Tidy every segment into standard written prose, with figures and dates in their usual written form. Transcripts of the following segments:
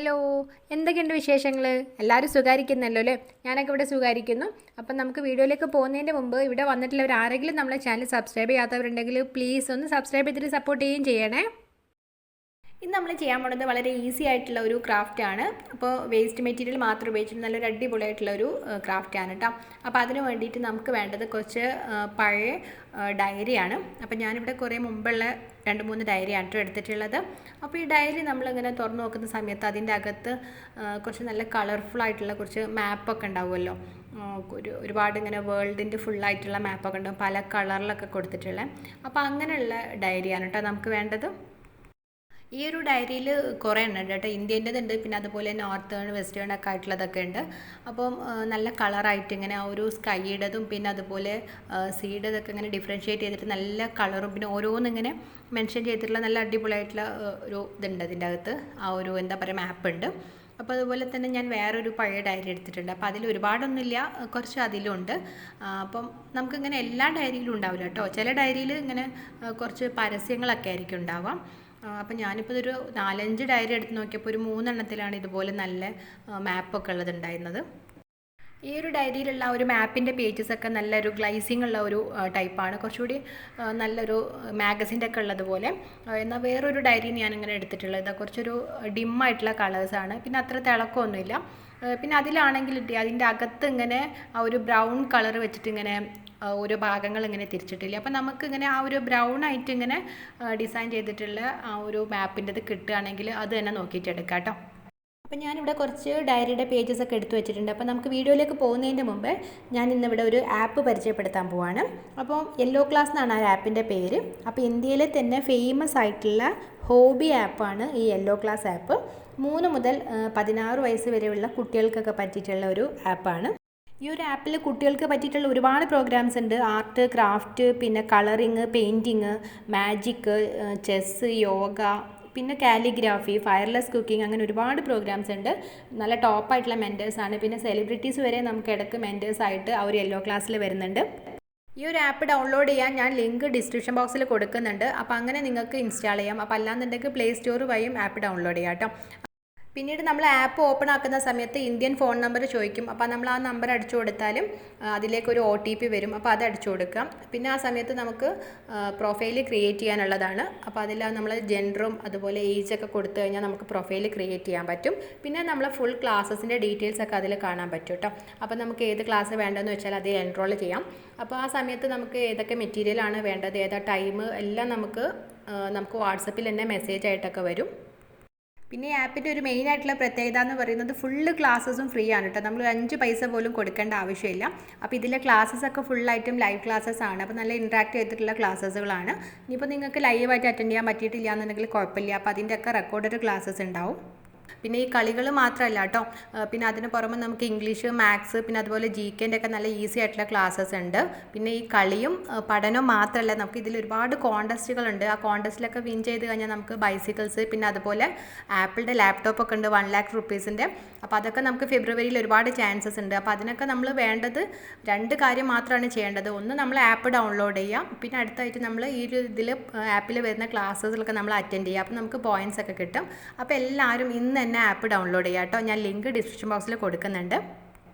Hello, എന്തൊക്കെയുണ്ട് വിശേഷങ്ങൾ? എല്ലാവരും സുഖാരിക്കുന്നല്ലോ അല്ലേ? ഞാനൊക്കെ ഇവിടെ സുഖാരിക്കുന്നു. അപ്പം നമുക്ക് വീഡിയോയിലേക്ക് പോകുന്നതിൻ്റെ മുമ്പ് ഇവിടെ വന്നിട്ടുള്ളവർ ആരെങ്കിലും നമ്മളെ ചാനൽ സബ്സ്ക്രൈബ് ചെയ്യാത്തവരുണ്ടെങ്കിൽ പ്ലീസ് ഒന്ന് സബ്സ്ക്രൈബ് ചെയ്തിട്ട് സപ്പോർട്ട് ചെയ്യുകയും ചെയ്യണേ. ഇന്ന് നമ്മൾ ചെയ്യാൻ പോകുന്നത് വളരെ ഈസി ആയിട്ടുള്ള ഒരു ക്രാഫ്റ്റ് ആണ്. അപ്പോൾ വേസ്റ്റ് മെറ്റീരിയൽ മാത്രം ഉപയോഗിച്ചിട്ട് നല്ലൊരു അടിപൊളിയായിട്ടുള്ള ഒരു ക്രാഫ്റ്റ് ആണ് കേട്ടോ. അപ്പോൾ അതിന് വേണ്ടിയിട്ട് നമുക്ക് വേണ്ടത് കുറച്ച് പഴയ ഡയറിയാണ്. അപ്പോൾ ഞാനിവിടെ കുറേ മുമ്പുള്ള 2-3 ഡയറിയാണ് കേട്ടോ എടുത്തിട്ടുള്ളത്. അപ്പോൾ ഈ ഡയറി നമ്മളിങ്ങനെ തുറന്നു നോക്കുന്ന സമയത്ത് അതിൻ്റെ അകത്ത് കുറച്ച് നല്ല കളർഫുൾ ആയിട്ടുള്ള കുറച്ച് മാപ്പൊക്കെ ഉണ്ടാവുമല്ലോ. ഒരുപാട് ഇങ്ങനെ വേൾഡിൻ്റെ ഫുള്ളായിട്ടുള്ള മാപ്പൊക്കെ ഉണ്ടാവും, പല കളറിലൊക്കെ കൊടുത്തിട്ടുള്ളത്. അപ്പോൾ അങ്ങനെയുള്ള ഡയറിയാണ് കേട്ടോ നമുക്ക് വേണ്ടത്. ഈ ഒരു ഡയറിയിൽ കുറേ എണ്ണം ഉണ്ട് കേട്ടോ. ഇന്ത്യൻ്റെതുണ്ട്, പിന്നെ അതുപോലെ നോർത്തേൺ വെസ്റ്റേൺ ഒക്കെ ആയിട്ടുള്ളതൊക്കെ ഉണ്ട്. അപ്പം നല്ല കളറായിട്ട് ഇങ്ങനെ ആ ഒരു സ്കൈയുടേതും പിന്നെ അതുപോലെ സീഡതൊക്കെ ഇങ്ങനെ ഡിഫറൻഷ്യേറ്റ് ചെയ്തിട്ട് നല്ല കളറും പിന്നെ ഓരോന്നിങ്ങനെ മെൻഷൻ ചെയ്തിട്ടുള്ള നല്ല അടിപൊളിയായിട്ടുള്ള ഒരു ഇതുണ്ട് അതിൻ്റെ അകത്ത്. ആ ഒരു എന്താ പറയുക മാപ്പ് ഉണ്ട്. അപ്പോൾ അതുപോലെ തന്നെ ഞാൻ വേറൊരു പഴയ ഡയറി എടുത്തിട്ടുണ്ട്. അപ്പോൾ അതിൽ ഒരുപാടൊന്നുമില്ല, കുറച്ച് അതിലുണ്ട്. അപ്പം നമുക്കിങ്ങനെ എല്ലാ ഡയറിയിലും ഉണ്ടാവില്ല കേട്ടോ. ചില ഡയറിയിൽ ഇങ്ങനെ കുറച്ച് പരസ്യങ്ങളൊക്കെ ആയിരിക്കും ഉണ്ടാവാം. അപ്പം ഞാനിപ്പോൾ ഇതൊരു 4-5 ഡയറി എടുത്ത് നോക്കിയപ്പോൾ ഒരു 3 എണ്ണത്തിലാണ് ഇതുപോലെ നല്ല മാപ്പൊക്കെ ഉള്ളതുണ്ടായിരുന്നത്. ഈ ഒരു ഡയറിയിലുള്ള ഒരു മാപ്പിൻ്റെ പേജസൊക്കെ നല്ലൊരു ഗ്ലൈസിങ് ഉള്ള ഒരു ടൈപ്പാണ്, കുറച്ചുകൂടി നല്ലൊരു മാഗസിൻ്റെ ഒക്കെ ഉള്ളതുപോലെ. എന്നാൽ വേറൊരു ഡയറി ഞാനിങ്ങനെ എടുത്തിട്ടുള്ളത് കുറച്ചൊരു ഡിമ്മായിട്ടുള്ള കളേഴ്സാണ്, പിന്നെ അത്ര തിളക്കമൊന്നുമില്ല. പിന്നെ അതിലാണെങ്കിൽ അതിൻ്റെ അകത്ത് ഇങ്ങനെ ആ ഒരു ബ്രൗൺ കളർ വെച്ചിട്ട് ഇങ്ങനെ ഓരോ ഭാഗങ്ങൾ ഇങ്ങനെ തിരിച്ചിട്ടില്ല. അപ്പം നമുക്കിങ്ങനെ ആ ഒരു ബ്രൗൺ ആയിട്ട് ഇങ്ങനെ ഡിസൈൻ ചെയ്തിട്ടുള്ള ആ ഒരു മാപ്പിൻ്റെത് കിട്ടുകയാണെങ്കിൽ അത് തന്നെ നോക്കിയിട്ട് എടുക്കാം കേട്ടോ. അപ്പം ഞാനിവിടെ കുറച്ച് ഡയറിയുടെ പേജസ് ഒക്കെ എടുത്തു വെച്ചിട്ടുണ്ട്. അപ്പോൾ നമുക്ക് വീഡിയോയിലേക്ക് പോകുന്നതിൻ്റെ മുമ്പ് ഞാൻ ഇന്നിവിടെ ഒരു ആപ്പ് പരിചയപ്പെടുത്താൻ പോവാണ്. അപ്പോൾ യെല്ലോ ക്ലാസ് എന്നാണ് ആ ആപ്പിൻ്റെ പേര്. അപ്പോൾ ഇന്ത്യയിലെ തന്നെ ഫേമസ് ആയിട്ടുള്ള ഹോബി ആപ്പാണ് ഈ യെല്ലോ ക്ലാസ് ആപ്പ്. 3 മുതൽ 16 വയസ്സ് വരെയുള്ള കുട്ടികൾക്കൊക്കെ പറ്റിയിട്ടുള്ള ഒരു ആപ്പാണ്. ഈ ഒരു ആപ്പിൽ കുട്ടികൾക്ക് പറ്റിയിട്ടുള്ള ഒരുപാട് പ്രോഗ്രാംസ് ഉണ്ട്. ആർട്ട്, ക്രാഫ്റ്റ്, പിന്നെ colouring, painting, magic, chess, yoga, പിന്നെ കാലിഗ്രാഫി, ഫയർലെസ് കുക്കിംഗ്, അങ്ങനെ ഒരുപാട് പ്രോഗ്രാംസ് ഉണ്ട്. നല്ല ടോപ്പായിട്ടുള്ള മെൻറ്റേഴ്സാണ്. പിന്നെ സെലിബ്രിറ്റീസ് വരെ നമുക്ക് ഇടയ്ക്ക് മെൻറ്റേഴ്സായിട്ട് ആ ഒരു യെല്ലോ ക്ലാസ്സിൽ വരുന്നുണ്ട്. ഈ ഒരു ആപ്പ് ഡൗൺലോഡ് ചെയ്യാൻ ഞാൻ ലിങ്ക് ഡിസ്ക്രിപ്ഷൻ ബോക്സിൽ കൊടുക്കുന്നുണ്ട്. അപ്പോൾ അങ്ങനെ നിങ്ങൾക്ക് ഇൻസ്റ്റാൾ ചെയ്യാം. അപ്പോൾ അല്ലാന്നുണ്ടെങ്കിൽ പ്ലേ സ്റ്റോർ വഴിയും ആപ്പ് ഡൗൺലോഡ് ചെയ്യാം കേട്ടോ. പിന്നീട് നമ്മൾ ആപ്പ് ഓപ്പൺ ആക്കുന്ന സമയത്ത് ഇന്ത്യൻ ഫോൺ നമ്പർ ചോദിക്കും. അപ്പോൾ നമ്മൾ ആ നമ്പർ അടിച്ചു കൊടുത്താലും അതിലേക്കൊരു OTP വരും. അപ്പോൾ അത് അടിച്ചു കൊടുക്കാം. പിന്നെ ആ സമയത്ത് നമുക്ക് പ്രൊഫൈൽ ക്രിയേറ്റ് ചെയ്യാനുള്ളതാണ്. അപ്പോൾ അതിൽ നമ്മൾ ജെൻഡറും അതുപോലെ ഏജൊക്കെ കൊടുത്തു കഴിഞ്ഞാൽ നമുക്ക് പ്രൊഫൈൽ ക്രിയേറ്റ് ചെയ്യാൻ പറ്റും. പിന്നെ നമ്മൾ ഫുൾ ക്ലാസ്സസിൻ്റെ ഡീറ്റെയിൽസ് ഒക്കെ അതിൽ കാണാൻ പറ്റും കേട്ടോ. അപ്പോൾ നമുക്ക് ഏത് ക്ലാസ് വേണ്ടതെന്ന് വെച്ചാൽ അതിൽ എൻറോൾ ചെയ്യാം. അപ്പോൾ ആ സമയത്ത് നമുക്ക് ഏതൊക്കെ മെറ്റീരിയലാണ് വേണ്ടത്, ഏതാ ടൈം എല്ലാം നമുക്ക് വാട്സപ്പിൽ തന്നെ മെസ്സേജ് ആയിട്ടൊക്കെ വരും. പിന്നെ ഈ ആപ്പിൻ്റെ ഒരു മെയിൻ ആയിട്ടുള്ള പ്രത്യേകത എന്ന് പറയുന്നത് ഫുള്ള് ക്ലാസ്സസും ഫ്രീ ആണ് കേട്ടോ. നമ്മൾ 5 പൈസ പോലും കൊടുക്കേണ്ട ആവശ്യമില്ല. അപ്പോൾ ഇതിലെ ക്ലാസ്സസൊക്കെ ഫുള്ളായിട്ടും ലൈവ് ക്ലാസ്സസ് ആണ്. അപ്പോൾ നല്ല ഇൻട്രാക്ട് ചെയ്തിട്ടുള്ള ക്ലാസ്സുകളാണ്. ഇനിയിപ്പോൾ നിങ്ങൾക്ക് ലൈവായിട്ട് അറ്റൻഡ് ചെയ്യാൻ പറ്റിയിട്ടില്ല എന്നുണ്ടെങ്കിൽ കുഴപ്പമില്ല. അപ്പോൾ അതിൻ്റെയൊക്കെ റെക്കോർഡഡ് ക്ലാസ്സസ് ഉണ്ടാവും. പിന്നെ ഈ കളികൾ മാത്രമല്ല കേട്ടോ, പിന്നെ അതിന് പുറമെ നമുക്ക് ഇംഗ്ലീഷ്, മാത്സ്, പിന്നെ അതുപോലെ GKൻ്റെ ഒക്കെ നല്ല ഈസി ആയിട്ടുള്ള ക്ലാസ്സസ് ഉണ്ട്. പിന്നെ ഈ കളിയും പഠനവും മാത്രമല്ല, നമുക്ക് ഇതിൽ ഒരുപാട് കോൺടെസ്റ്റുകളുണ്ട്. ആ കോൺടെസ്റ്റിലൊക്കെ വിൻ ചെയ്ത് കഴിഞ്ഞാൽ നമുക്ക് ബൈസിക്കിൾസ്, പിന്നെ അതുപോലെ ആപ്പിളിൻ്റെ ലാപ്ടോപ്പൊക്കെ ഉണ്ട് 1 lakh rupeesൻ്റെ. അപ്പോൾ അതൊക്കെ നമുക്ക് ഫെബ്രുവരിയിൽ ഒരുപാട് ചാൻസസ് ഉണ്ട്. അപ്പോൾ അതിനൊക്കെ നമ്മൾ വേണ്ടത് 2 കാര്യം മാത്രമാണ് ചെയ്യേണ്ടത്. ഒന്ന്, നമ്മൾ ആപ്പ് ഡൗൺലോഡ് ചെയ്യാം. പിന്നെ അടുത്തായിട്ട് നമ്മൾ ഈ ഒരു ആപ്പിൽ വരുന്ന ക്ലാസ്സുകളൊക്കെ നമ്മൾ അറ്റൻഡ് ചെയ്യുക. അപ്പോൾ നമുക്ക് പോയിൻറ്റ്സ് ഒക്കെ കിട്ടും. അപ്പോൾ എല്ലാവരും ഇന്ന് തന്നെ ആപ്പ് ഡൗൺലോഡ് ചെയ്യാം കേട്ടോ. ഞാൻ ലിങ്ക് ഡിസ്ക്രിപ്ഷൻ ബോക്സിൽ കൊടുക്കുന്നുണ്ട്.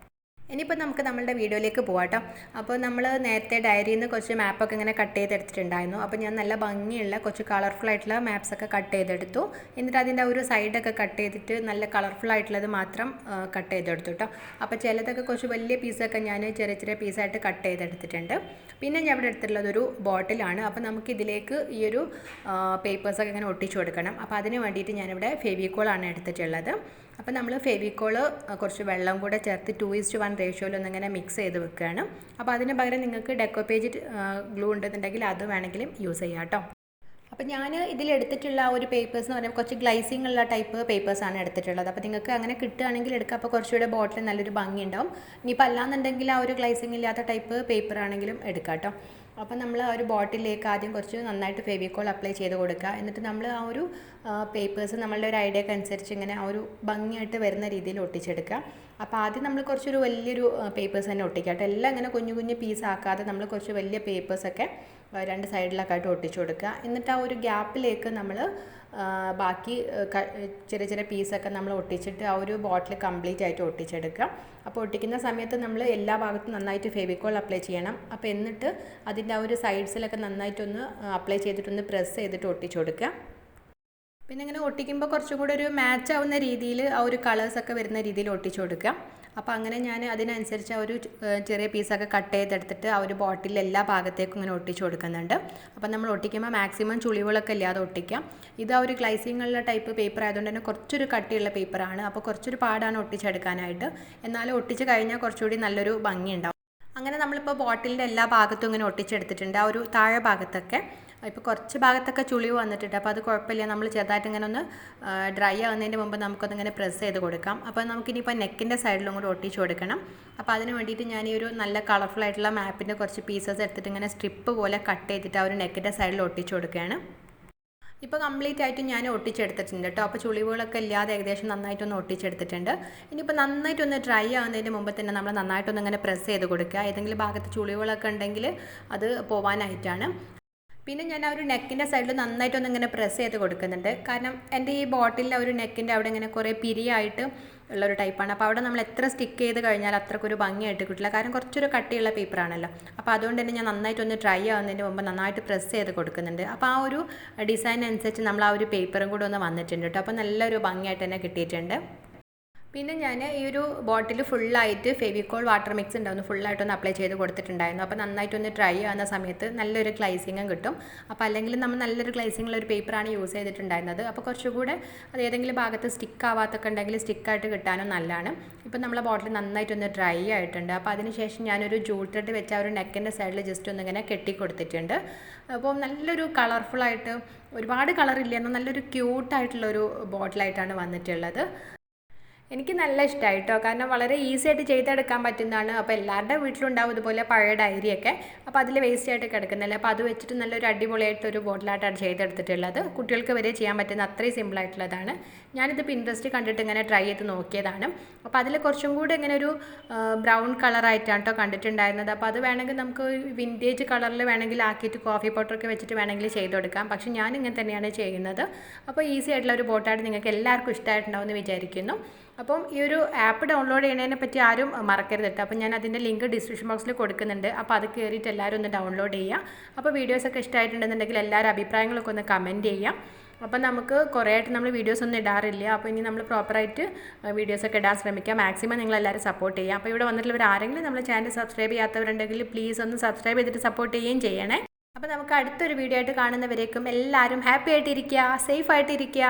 ഇനിയിപ്പോൾ നമുക്ക് നമ്മളുടെ വീഡിയോയിലേക്ക് പോകാം കേട്ടോ. അപ്പോൾ നമ്മൾ നേരത്തെ ഡയറിയിൽ നിന്ന് കുറച്ച് മാപ്പൊക്കെ ഇങ്ങനെ കട്ട് ചെയ്തെടുത്തിട്ടുണ്ടായിരുന്നു. അപ്പോൾ ഞാൻ നല്ല ഭംഗിയുള്ള കുറച്ച് കളർഫുൾ ആയിട്ടുള്ള മാപ്സൊക്കെ കട്ട് ചെയ്തെടുത്തു. എന്നിട്ട് അതിൻ്റെ ഒരു സൈഡൊക്കെ കട്ട് ചെയ്തിട്ട് നല്ല കളർഫുൾ ആയിട്ടുള്ളത് മാത്രം കട്ട് ചെയ്തെടുത്തു കേട്ടോ. അപ്പോൾ ചിലതൊക്കെ കുറച്ച് വലിയ പീസൊക്കെ ഞാൻ ചെറിയ ചെറിയ പീസായിട്ട് കട്ട് ചെയ്തെടുത്തിട്ടുണ്ട്. പിന്നെ ഞാൻ ഇവിടെ എടുത്തിട്ടുള്ളത് ഒരു ബോട്ടിലാണ്. അപ്പോൾ നമുക്കിതിലേക്ക് ഈ ഒരു പേപ്പേഴ്സൊക്കെ ഇങ്ങനെ ഒട്ടിച്ചു കൊടുക്കണം. അപ്പോൾ അതിന് വേണ്ടിയിട്ട് ഞാനിവിടെ ഫെവിക്കോളാണ് എടുത്തിട്ടുള്ളത്. അപ്പോൾ നമ്മൾ ഫെവിക്കോള് കുറച്ച് വെള്ളം കൂടെ ചേർത്ത് 2:1 റേഷ്യോയിലൊന്നിങ്ങനെ മിക്സ് ചെയ്ത് വെക്കുകയാണ്. അപ്പോൾ അതിന് പകരം നിങ്ങൾക്ക് ഡെക്കോ പേജ് ഗ്ലൂ ഉണ്ടെന്നുണ്ടെങ്കിൽ അത് വേണമെങ്കിലും യൂസ് ചെയ്യാം കേട്ടോ. അപ്പോൾ ഞാൻ ഇതിലെടുത്തിട്ടുള്ള ഒരു പേപ്പേഴ്സ് എന്ന് പറയുമ്പോൾ കുറച്ച് ഗ്ലൈസിങ് ഉള്ള ടൈപ്പ് പേപ്പേഴ്സാണ് എടുത്തിട്ടുള്ളത്. അപ്പോൾ നിങ്ങൾക്ക് അങ്ങനെ കിട്ടുകയാണെങ്കിൽ എടുക്കുക. അപ്പോൾ കുറച്ചുകൂടെ ബോട്ടിൽ നല്ലൊരു ഭംഗി ഉണ്ടാവും. ഇനിയിപ്പോൾ അല്ലാന്നുണ്ടെങ്കിൽ ആ ഒരു ഗ്ലൈസിങ് ഇല്ലാത്ത ടൈപ്പ് പേപ്പർ ആണെങ്കിലും എടുക്കാം കേട്ടോ. അപ്പോൾ നമ്മൾ ആ ഒരു ബോട്ടിലേക്ക് ആദ്യം കുറച്ച് നന്നായിട്ട് ഫെവിക്കോൾ അപ്ലൈ ചെയ്ത് കൊടുക്കുക. എന്നിട്ട് നമ്മൾ ആ ഒരു പേപ്പേഴ്സ് നമ്മളുടെ ഒരു ഐഡിയക്ക് അനുസരിച്ച് ഇങ്ങനെ ആ ഒരു ഭംഗിയായിട്ട് വരുന്ന രീതിയിൽ ഒട്ടിച്ചെടുക്കുക. അപ്പോൾ ആദ്യം നമ്മൾ കുറച്ചൊരു വലിയൊരു പേപ്പേഴ്സ് തന്നെ ഒട്ടിക്കുക കേട്ടോ. എല്ലാം ഇങ്ങനെ കുഞ്ഞു കുഞ്ഞു പീസ് ആക്കാതെ നമ്മൾ കുറച്ച് വലിയ പേപ്പേഴ്സൊക്കെ രണ്ട് സൈഡിലൊക്കെ ആയിട്ട് ഒട്ടിച്ചു കൊടുക്കുക. എന്നിട്ട് ആ ഒരു ഗ്യാപ്പിലേക്ക് നമ്മൾ ബാക്കി ചെറിയ ചെറിയ പീസൊക്കെ നമ്മൾ ഒട്ടിച്ചിട്ട് ആ ഒരു ബോട്ടിൽ കംപ്ലീറ്റ് ആയിട്ട് ഒട്ടിച്ചെടുക്കുക. അപ്പോൾ ഒട്ടിക്കുന്ന സമയത്ത് നമ്മൾ എല്ലാ ഭാഗത്തും നന്നായിട്ട് ഫെവിക്കോൾ അപ്ലൈ ചെയ്യണം. അപ്പോൾ എന്നിട്ട് അതിൻ്റെ ആ ഒരു സൈഡ്സിലൊക്കെ നന്നായിട്ടൊന്ന് അപ്ലൈ ചെയ്തിട്ടൊന്ന് പ്രസ് ചെയ്തിട്ട് ഒട്ടിച്ചു കൊടുക്കുക. പിന്നെ ഇങ്ങനെ ഒട്ടിക്കുമ്പോൾ കുറച്ചും കൂടെ ഒരു മാച്ച് ആവുന്ന രീതിയിൽ ആ ഒരു കളേഴ്സൊക്കെ വരുന്ന രീതിയിൽ ഒട്ടിച്ചു കൊടുക്കുക. അപ്പോൾ അങ്ങനെ ഞാൻ അതിനനുസരിച്ച് ആ ഒരു ചെറിയ പീസൊക്കെ കട്ട് ചെയ്തെടുത്തിട്ട് ആ ഒരു ബോട്ടിൽ എല്ലാ ഭാഗത്തേക്കും ഇങ്ങനെ ഒട്ടിച്ചു കൊടുക്കുന്നുണ്ട്. അപ്പോൾ നമ്മൾ ഒട്ടിക്കുമ്പോൾ മാക്സിമം ചുളിവുകളൊക്കെ ഇല്ലാതെ ഒട്ടിക്കാം. ഇത് ആ ഒരു ഗ്ലൈസിങ്ങുള്ള ടൈപ്പ് പേപ്പർ ആയതുകൊണ്ട് തന്നെ കുറച്ചൊരു കട്ടിയുള്ള പേപ്പറാണ്. അപ്പോൾ കുറച്ചൊരു പാടാണ് ഒട്ടിച്ചെടുക്കാനായിട്ട്. എന്നാലും ഒട്ടിച്ച് കഴിഞ്ഞാൽ കുറച്ചുകൂടി നല്ലൊരു ഭംഗിയുണ്ടാവും. അങ്ങനെ നമ്മളിപ്പോൾ ബോട്ടിലിൻ്റെ എല്ലാ ഭാഗത്തും ഇങ്ങനെ ഒട്ടിച്ചെടുത്തിട്ടുണ്ട്. ആ ഒരു താഴെ ഭാഗത്തൊക്കെ ഇപ്പോൾ കുറച്ച് ഭാഗത്തൊക്കെ ചുളിവ് വന്നിട്ടുണ്ട്. അപ്പോൾ അത് കുഴപ്പമില്ല, നമ്മൾ ചെറുതായിട്ട് ഇങ്ങനെ ഒന്ന് ഡ്രൈ ആകുന്നതിന് മുമ്പ് നമുക്കൊന്നിങ്ങനെ പ്രസ് ചെയ്ത് കൊടുക്കാം. അപ്പോൾ നമുക്കിനിയിപ്പോൾ നെക്കിൻ്റെ സൈഡിലും കൂടി ഒട്ടിച്ച് കൊടുക്കണം. അപ്പോൾ അതിന് വേണ്ടിയിട്ട് ഞാൻ ഈ ഒരു നല്ല കളർഫുൾ ആയിട്ടുള്ള മാപ്പിൻ്റെ കുറച്ച് പീസസ് എടുത്തിട്ട് ഇങ്ങനെ സ്ട്രിപ്പ് പോലെ കട്ട് ചെയ്തിട്ട് ആ ഒരു നെക്കിൻ്റെ സൈഡിൽ ഒട്ടിച്ച് കൊടുക്കുകയാണ്. ഇപ്പോൾ കംപ്ലീറ്റ് ആയിട്ട് ഞാൻ ഒട്ടിച്ചെടുത്തിട്ടുണ്ട് കേട്ടോ. അപ്പോൾ ചുളിവുകളൊക്കെ ഇല്ലാതെ ഏകദേശം നന്നായിട്ടൊന്ന് ഒട്ടിച്ചെടുത്തിട്ടുണ്ട്. ഇനിയിപ്പോൾ നന്നായിട്ടൊന്ന് ഡ്രൈ ആകുന്നതിന് മുമ്പ് തന്നെ നമ്മൾ നന്നായിട്ടൊന്ന് ഇങ്ങനെ പ്രസ് ചെയ്ത് കൊടുക്കുക. ഏതെങ്കിലും ഭാഗത്ത് ചുളിവുകളൊക്കെ ഉണ്ടെങ്കിൽ അത് പോവാനായിട്ടാണ്. പിന്നെ ഞാൻ ആ ഒരു നെക്കിൻ്റെ സൈഡിൽ നന്നായിട്ടൊന്ന് ഇങ്ങനെ പ്രസ് ചെയ്ത് കൊടുക്കുന്നുണ്ട്. കാരണം എൻ്റെ ഈ ബോട്ടിലിൻ്റെ ഒരു നെക്കിൻ്റെ അവിടെ ഇങ്ങനെ കുറേ പിരിയായിട്ട് ഉള്ളൊരു ടൈപ്പാണ്. അപ്പോൾ അവിടെ നമ്മൾ എത്ര സ്റ്റിക്ക് ചെയ്ത് കഴിഞ്ഞാൽ അത്രക്കൊരു ഭംഗിയായിട്ട് കിട്ടില്ല. കാരണം കുറച്ചൊരു കട്ടിയുള്ള പേപ്പറാണല്ലോ. അപ്പോൾ അതുകൊണ്ട് തന്നെ ഞാൻ നന്നായിട്ടൊന്ന് ഡ്രൈ ആവുന്നതിന് മുമ്പ് നന്നായിട്ട് പ്രസ് ചെയ്ത് കൊടുക്കുന്നുണ്ട്. അപ്പോൾ ആ ഒരു ഡിസൈൻ അനുസരിച്ച് നമ്മൾ ആ ഒരു പേപ്പറും കൂടെ ഒന്ന് വന്നിട്ടുണ്ട് കേട്ടോ. അപ്പോൾ നല്ലൊരു ഭംഗിയായിട്ട് തന്നെ കിട്ടിയിട്ടുണ്ട്. പിന്നെ ഞാൻ ഈ ഒരു ബോട്ടിൽ ഫുള്ളായിട്ട് ഫെവിക്കോൾ വാട്ടർ മിക്സ് ഉണ്ടായിരുന്നു, ഫുള്ളായിട്ടൊന്ന് അപ്ലൈ ചെയ്ത് കൊടുത്തിട്ടുണ്ടായിരുന്നു. അപ്പോൾ നന്നായിട്ടൊന്ന് ഡ്രൈ ആവുന്ന സമയത്ത് നല്ലൊരു ഗ്ലൈസിങ്ങും കിട്ടും. അപ്പോൾ അല്ലെങ്കിൽ നമ്മൾ നല്ലൊരു ഗ്ലൈസിങ്ങുള്ള ഒരു പേപ്പറാണ് യൂസ് ചെയ്തിട്ടുണ്ടായിരുന്നത്. അപ്പോൾ കുറച്ചുകൂടെ അത് ഏതെങ്കിലും ഭാഗത്ത് സ്റ്റിക്ക് ആവാത്തൊക്കെ ഉണ്ടെങ്കിൽ സ്റ്റിക്കായിട്ട് കിട്ടാനും നല്ലതാണ്. ഇപ്പോൾ നമ്മളെ ബോട്ടിൽ നന്നായിട്ടൊന്ന് ഡ്രൈ ആയിട്ടുണ്ട്. അപ്പോൾ അതിനുശേഷം ഞാനൊരു ജൂൾ ത്രെഡ് വെച്ച് ആ ഒരു നെക്കിൻ്റെ സൈഡിൽ ജസ്റ്റ് ഒന്നിങ്ങനെ കെട്ടി കൊടുത്തിട്ടുണ്ട്. അപ്പോൾ നല്ലൊരു കളർഫുള്ളായിട്ട്, ഒരുപാട് കളറില്ല എന്നാൽ നല്ലൊരു ക്യൂട്ടായിട്ടുള്ളൊരു ബോട്ടിലായിട്ടാണ് വന്നിട്ടുള്ളത്. എനിക്ക് നല്ല ഇഷ്ടമായി കേട്ടോ. കാരണം വളരെ ഈസി ആയിട്ട് ചെയ്തെടുക്കാൻ പറ്റുന്നതാണ്. അപ്പോൾ എല്ലാവരുടെ വീട്ടിലുണ്ടാവും ഇതുപോലെ പഴയ ഡയറിയൊക്കെ. അപ്പോൾ അതിൽ വേസ്റ്റ് ആയിട്ട് കിടക്കുന്നില്ല. അപ്പോൾ അത് വെച്ചിട്ട് നല്ലൊരു അടിപൊളിയായിട്ടൊരു ബോട്ടിലായിട്ടാണ് ചെയ്തെടുത്തിട്ടുള്ളത്. കുട്ടികൾക്ക് വരെ ചെയ്യാൻ പറ്റുന്ന അത്രയും സിമ്പിളായിട്ടുള്ളതാണ്. ഞാനിത് പിൻട്രസ്റ്റ് കണ്ടിട്ട് ഇങ്ങനെ ട്രൈ ചെയ്ത് നോക്കിയതാണ്. അപ്പോൾ അതിൽ കുറച്ചും കൂടി ഇങ്ങനെ ഒരു ബ്രൗൺ കളറായിട്ടാണ് കേട്ടോ കണ്ടിട്ടുണ്ടായിരുന്നത്. അപ്പോൾ അത് വേണമെങ്കിൽ നമുക്ക് വിൻറ്റേജ് കളറിൽ വേണമെങ്കിൽ ആക്കിയിട്ട് കോഫി പൗഡറൊക്കെ വെച്ചിട്ട് വേണമെങ്കിൽ ചെയ്ത് കൊടുക്കാം. പക്ഷേ ഞാൻ ഇങ്ങനെ തന്നെയാണ് ചെയ്യുന്നത്. അപ്പോൾ ഈസി ആയിട്ടുള്ള ഒരു ബോട്ടായിട്ട് നിങ്ങൾക്ക് എല്ലാവർക്കും ഇഷ്ടമായിട്ടുണ്ടാവും എന്ന് വിചാരിക്കുന്നു. അപ്പം ഈ ഒരു ആപ്പ് ഡൗൺലോഡ് ചെയ്യുന്നതിനെ പറ്റി ആരും മറക്കരുത് കേട്ടോ. അപ്പോൾ ഞാൻ അതിൻ്റെ ലിങ്ക് ഡിസ്ക്രിപ്ഷൻ ബോക്സിൽ കൊടുക്കുന്നുണ്ട്. അപ്പോൾ അത് കയറിയിട്ട് എല്ലാവരും ഒന്ന് ഡൗൺലോഡ് ചെയ്യുക. അപ്പോൾ വീഡിയോസൊക്കെ ഇഷ്ടമായിട്ടുണ്ടെന്നുണ്ടെങ്കിൽ എല്ലാവരും അഭിപ്രായങ്ങളൊക്കെ ഒന്ന് കമൻറ്റ് ചെയ്യാം. അപ്പോൾ നമുക്ക് കുറേ ആയിട്ട് നമ്മൾ വീഡിയോസ് ഒന്നും ഇടാറില്ല. അപ്പോൾ ഇനി നമ്മൾ പ്രോപ്പറായിട്ട് വീഡിയോസൊക്കെ ഇടാൻ ശ്രമിക്കാം. മാക്സിമം നിങ്ങളെല്ലാവരും സപ്പോർട്ട് ചെയ്യുക. അപ്പോൾ ഇവിടെ വന്നിട്ടുള്ളവർ ആരെങ്കിലും നമ്മൾ ചാനൽ സബ്സ്ക്രൈബ് ചെയ്യാത്തവരുണ്ടെങ്കിൽ പ്ലീസ് ഒന്ന് സബ്സ്ക്രൈബ് ചെയ്തിട്ട് സപ്പോർട്ട് ചെയ്യുകയും ചെയ്യണേ. അപ്പോൾ നമുക്ക് അടുത്തൊരു വീഡിയോ ആയിട്ട് കാണുന്നവരേക്കും എല്ലാവരും ഹാപ്പി ആയിട്ടിരിക്കുക, സേഫ് ആയിട്ടിരിക്കുക.